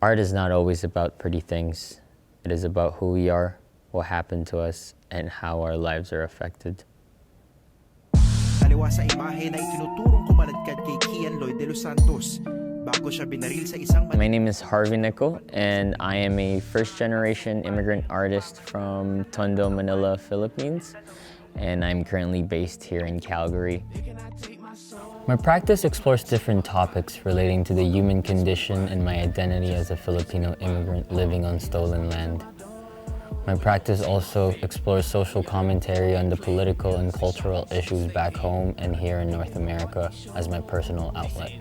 Art is not always about pretty things. It is about who we are, what happened to us, and how our lives are affected. Taliwa sa imahe na itinuturong kumaladkad kay Kian Lloyd de los Santos bago siya binaril sa isang... My name is Harvey Nichol, and I am a first-generation immigrant artist from Tondo, Manila, Philippines, and I'm currently based here in Calgary. My practice explores different topics relating to the human condition and my identity as a Filipino immigrant living on stolen land. My practice also explores social commentary on the political and cultural issues back home and here in North America as my personal outlet.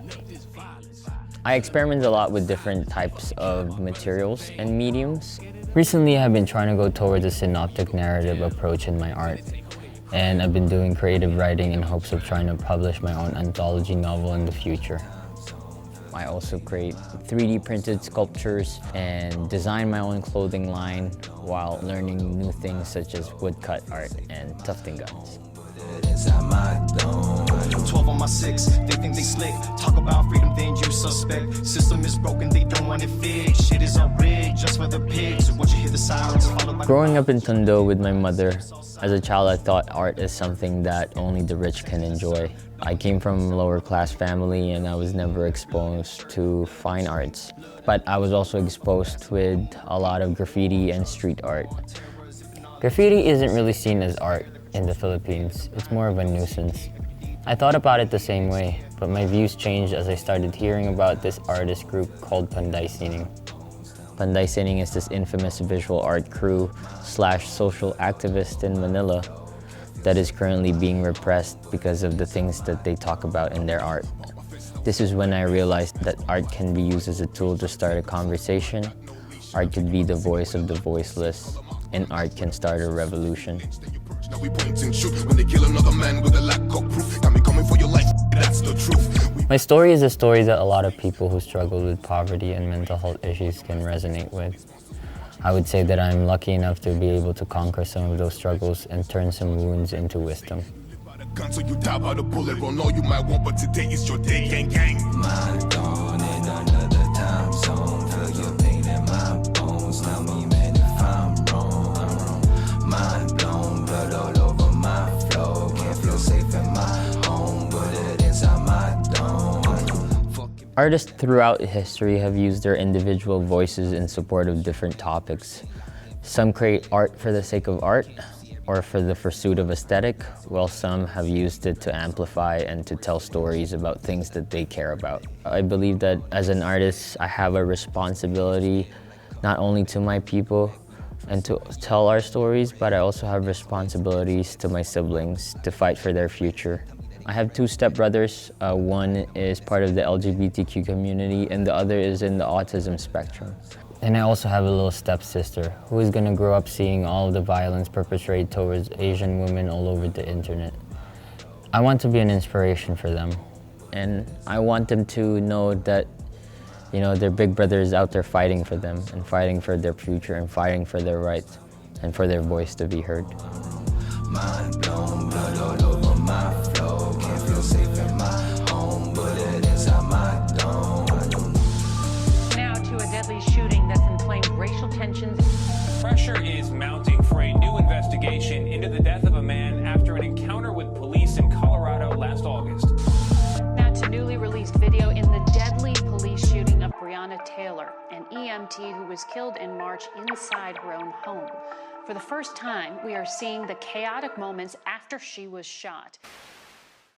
I experiment a lot with different types of materials and mediums. Recently, I've been trying to go towards a synoptic narrative approach in my art. And I've been doing creative writing in hopes of trying to publish my own anthology novel in the future. I also create 3D printed sculptures and design my own clothing line while learning new things such as woodcut art and tufting guns. 12 on my 6, they think they slick. Talk about freedom, then you suspect. System is broken, they don't want it fixed. Shit is rigged just for the pigs. Once you hear the sirens, follow by... Growing up in Tondo with my mother, as a child I thought art is something that only the rich can enjoy. I came from a lower class family and I was never exposed to fine arts. But I was also exposed with a lot of graffiti and street art. Graffiti isn't really seen as art in the Philippines. It's more of a nuisance. I thought about it the same way, but my views changed as I started hearing about this artist group called Panday Sining. Panday Sining is this infamous visual art crew / social activist in Manila that is currently being repressed because of the things that they talk about in their art. This is when I realized that art can be used as a tool to start a conversation, art could be the voice of the voiceless, and art can start a revolution. My story is a story that a lot of people who struggle with poverty and mental health issues can resonate with. I would say that I'm lucky enough to be able to conquer some of those struggles and turn some wounds into wisdom. Artists throughout history have used their individual voices in support of different topics. Some create art for the sake of art or for the pursuit of aesthetic, while some have used it to amplify and to tell stories about things that they care about. I believe that as an artist, I have a responsibility not only to my people and to tell our stories, but I also have responsibilities to my siblings to fight for their future. I have two stepbrothers. One is part of the LGBTQ community and the other is in the autism spectrum. And I also have a little stepsister who is going to grow up seeing all of the violence perpetrated towards Asian women all over the internet. I want to be an inspiration for them. And I want them to know that, you know, their big brother is out there fighting for them and fighting for their future and fighting for their rights and for their voice to be heard. Mind blown, blood all over my flow. Can't feel safe in my home, bullet inside my dome. Now to a deadly shooting that's inflamed racial tensions. Pressure is mounting for a new investigation into the death of a man after an encounter with police in Colorado last August. Now to newly released video in the deadly police shooting of Breonna Taylor, an EMT who was killed in March inside her own home. For the first time, we are seeing the chaotic moments after she was shot.